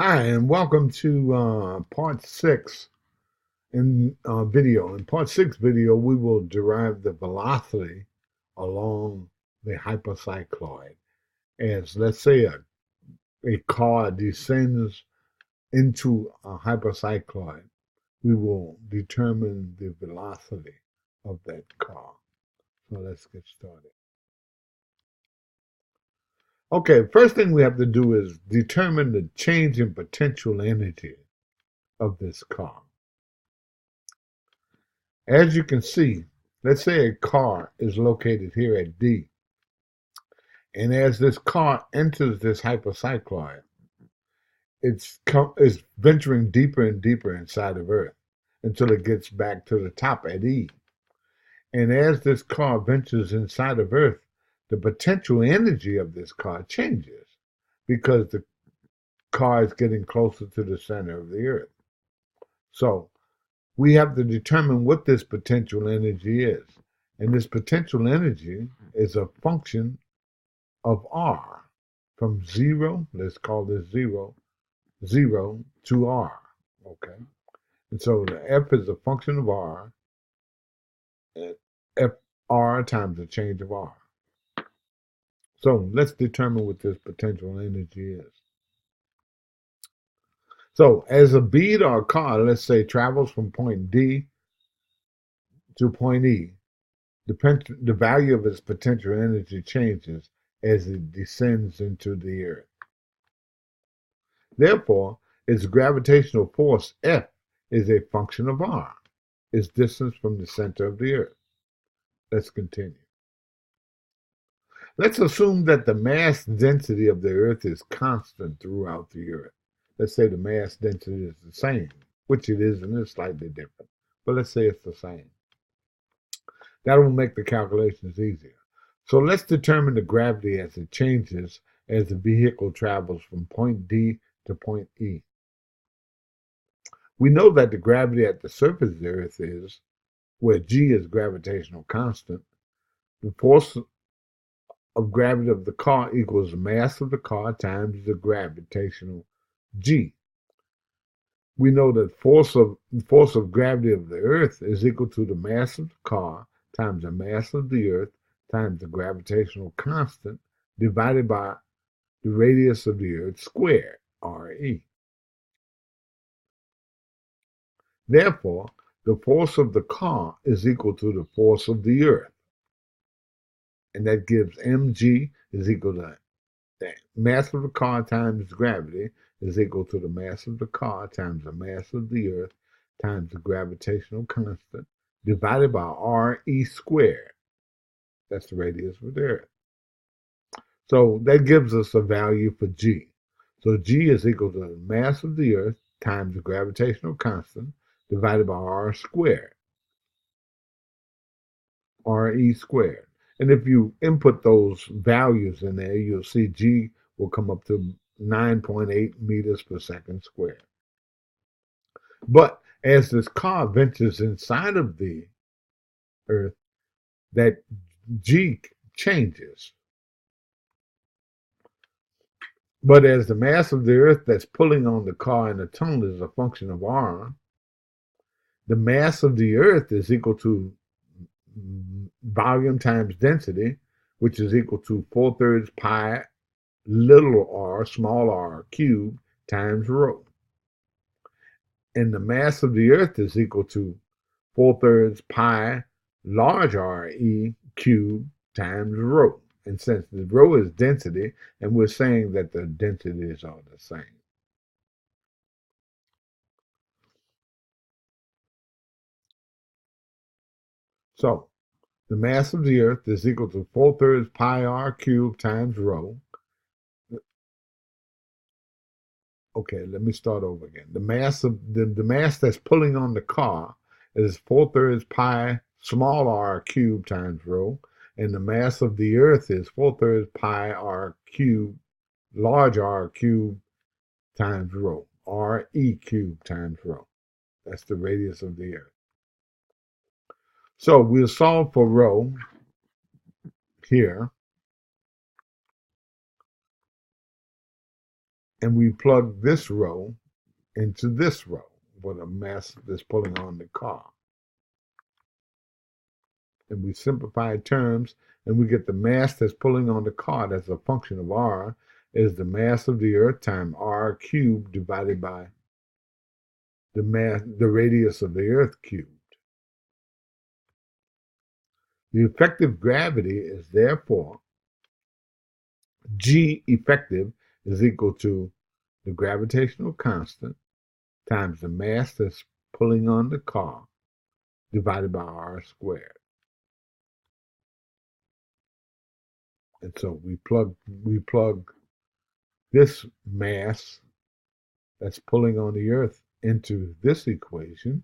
Hi, and welcome to part 6 in video. In part 6 video, we will derive the velocity along the hypocycloid. As let's say a car descends into a hypocycloid, we will determine the velocity of that car. So let's get started. Okay, first thing we have to do is determine the change in potential energy of this car. As you can see, let's say a car is located here at D, and as this car enters this hypocycloid, it's venturing deeper and deeper inside of Earth until it gets back to the top at E. And as this car ventures inside of Earth, the potential energy of this car changes because the car is getting closer to the center of the Earth. So we have to determine what this potential energy is. And this potential energy is a function of R from 0, let's call this 0, 0 to R. Okay. And so the F is a function of R, F R times the change of R. So let's determine what this potential energy is. So as a bead or a car, let's say, travels from point D to point E, the value of its potential energy changes as it descends into the Earth. Therefore, its gravitational force, F, is a function of R, its distance from the center of the Earth. Let's continue. Let's assume that the mass density of the Earth is constant throughout the Earth. Let's say the mass density is the same, which it is, and it's slightly different. But let's say it's the same. That will make the calculations easier. So let's determine the gravity as it changes as the vehicle travels from point D to point E. We know that the gravity at the surface of the Earth is, where G is gravitational constant, the force of gravity of the car equals the mass of the car times the gravitational G. We know that force of gravity of the Earth is equal to the mass of the car times the mass of the Earth times the gravitational constant divided by the radius of the Earth squared, RE. Therefore, the force of the car is equal to the force of the Earth. And that gives mg is equal to the mass of the car times gravity is equal to the mass of the car times the mass of the Earth times the gravitational constant divided by RE squared. That's the radius of the Earth. So that gives us a value for G. So G is equal to the mass of the Earth times the gravitational constant divided by R squared, RE squared. And if you input those values in there, you'll see G will come up to 9.8 meters per second squared. But as this car ventures inside of the Earth, that G changes. But as the mass of the Earth that's pulling on the car in the tunnel is a function of R, the mass of the Earth is equal to volume times density, which is equal to 4/3 pi little r, small r, cubed times rho. And the mass of the Earth is equal to 4/3 pi large r e cubed times rho. And since the rho is density, and we're saying that the densities are the same. So the mass of the Earth is equal to 4/3 pi r cubed times rho. Okay, let me start over again. The mass that's pulling on the car is 4/3 pi small r cubed times rho, and the mass of the Earth is 4/3 pi r cubed large R cubed times rho, RE cubed times rho. That's the radius of the Earth. So we'll solve for rho here. and we plug this row into this row with a mass that's pulling on the car. And we simplify terms, and we get the mass that's pulling on the car as a function of r is the mass of the Earth times r cubed divided by the radius of the Earth cubed. The effective gravity is therefore G effective is equal to the gravitational constant times the mass that's pulling on the car divided by r squared. And so we plug this mass that's pulling on the Earth into this equation,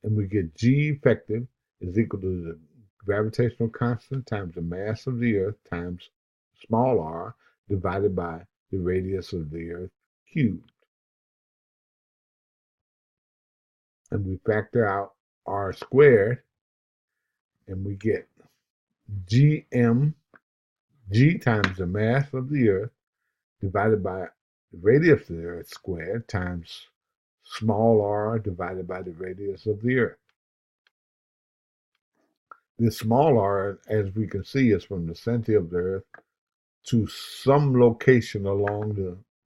and we get G effective is equal to the gravitational constant times the mass of the Earth times small r divided by the radius of the Earth cubed. And we factor out r squared, and we get Gm, G times the mass of the Earth divided by the radius of the Earth squared times small r divided by the radius of the Earth. This small r, as we can see, is from the center of the Earth to some location along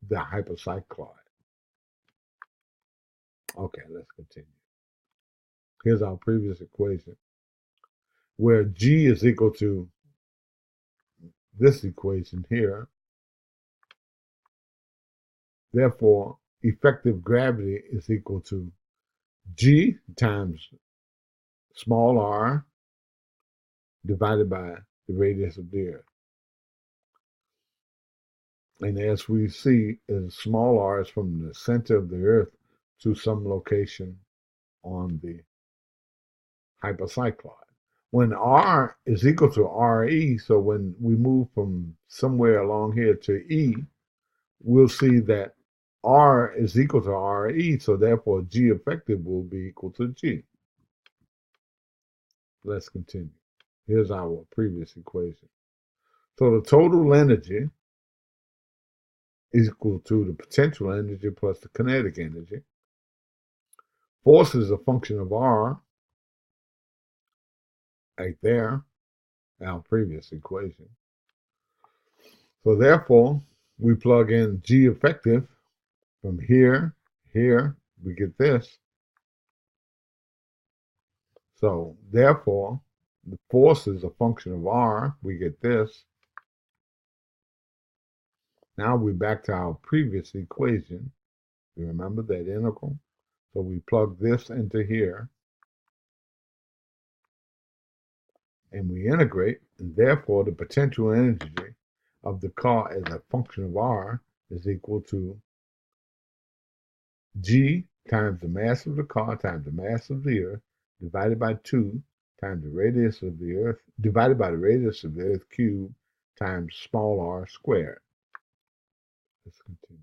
the hypocycloid. Okay, let's continue. Here's our previous equation, where G is equal to this equation here. Therefore, effective gravity is equal to G times small r divided by the radius of the Earth. And as we see, small r is from the center of the Earth to some location on the hypocycloid. When r is equal to re, so when we move from somewhere along here to e, we'll see that r is equal to re, so therefore G effective will be equal to G. Let's continue. Here's our previous equation. So the total energy is equal to the potential energy plus the kinetic energy. Force is a function of r, right there, our previous equation. So therefore, we plug in G effective from here, we get this. So therefore, the force is a function of r, we get this. Now we're back to our previous equation. You remember that integral? So we plug this into here, and we integrate, and therefore the potential energy of the car as a function of r is equal to G times the mass of the car times the mass of the Earth divided by 2 times the radius of the Earth divided by the radius of the Earth cubed times small r squared. Let's continue.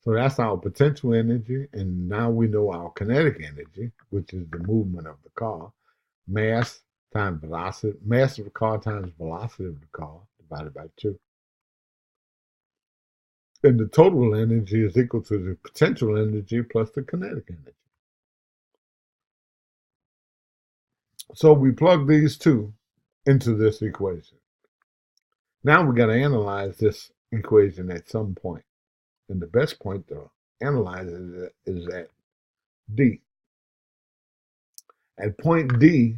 So that's our potential energy, and now we know our kinetic energy, which is the movement of the car. Mass times velocity, mass of the car times velocity of the car divided by 2. And the total energy is equal to the potential energy plus the kinetic energy. So we plug these two into this equation. Now we got to analyze this equation at some point. And the best point to analyze it is at D. At point D,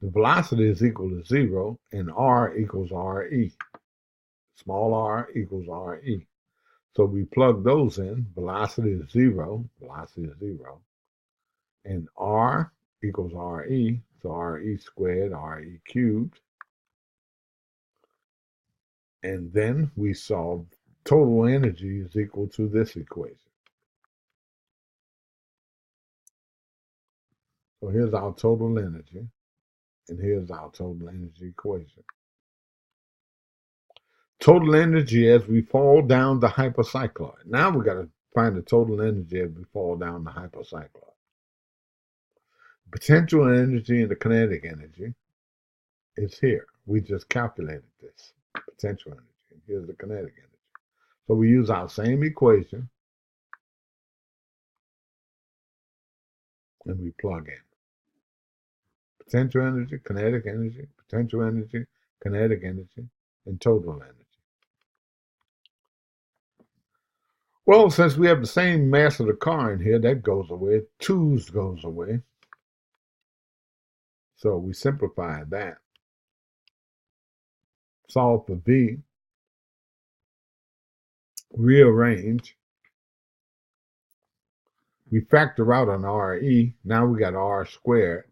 the velocity is equal to 0 and r equals re. Small r equals re. So we plug those in. Velocity is 0. And r equals re. So re squared, re cubed. And then we solve total energy is equal to this equation. So here's our total energy, and here's our total energy equation. Total energy as we fall down the hypocycloid. Now we got to find the total energy as we fall down the hypocycloid. Potential energy and the kinetic energy is here. We just calculated this potential energy. And here's the kinetic energy. So we use our same equation and we plug in. Potential energy, potential energy, kinetic energy, and total energy. Well, since we have the same mass of the car in here, that goes away. 2's goes away. So we simplify that. Solve for V. Rearrange. We factor out an RE. Now we got R squared.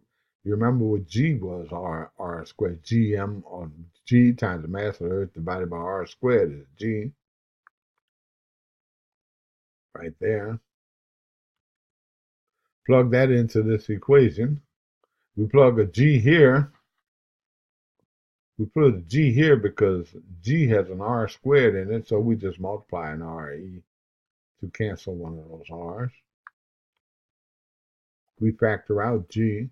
You remember what G was, R squared. GM, or G times the mass of the Earth divided by R squared is G. Right there. Plug that into this equation. We plug a G here. We put a G here because G has an R squared in it, so we just multiply an RE to cancel one of those R's. We factor out G.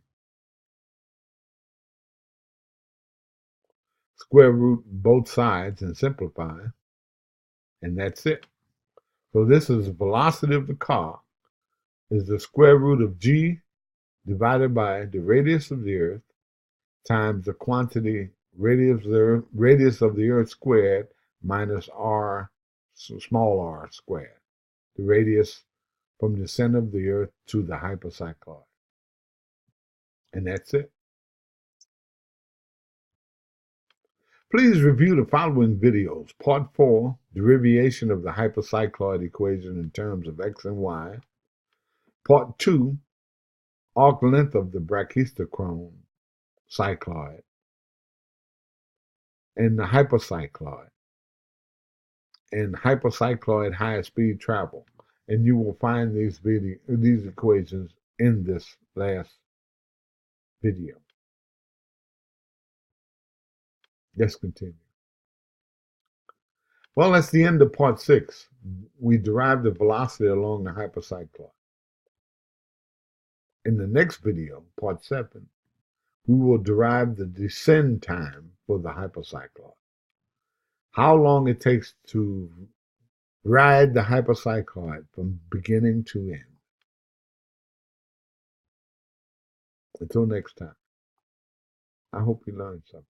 Square root both sides and simplify. And that's it. So this is the velocity of the car is the square root of G divided by the radius of the Earth times the quantity radius of the Earth squared minus R, small r squared. The radius from the center of the Earth to the hypocycloid. And that's it. Please review the following videos. Part 4, derivation of the hypocycloid equation in terms of x and y. Part 2, arc length of the Brachistochrone cycloid and the hypocycloid. And hypocycloid high speed travel. And you will find these equations in this last video. Let's continue. Well, that's the end of part 6. We derived the velocity along the hypocycloid. In the next video, part 7, we will derive the descend time for the hypocycloid. How long it takes to ride the hypocycloid from beginning to end. Until next time, I hope you learned something.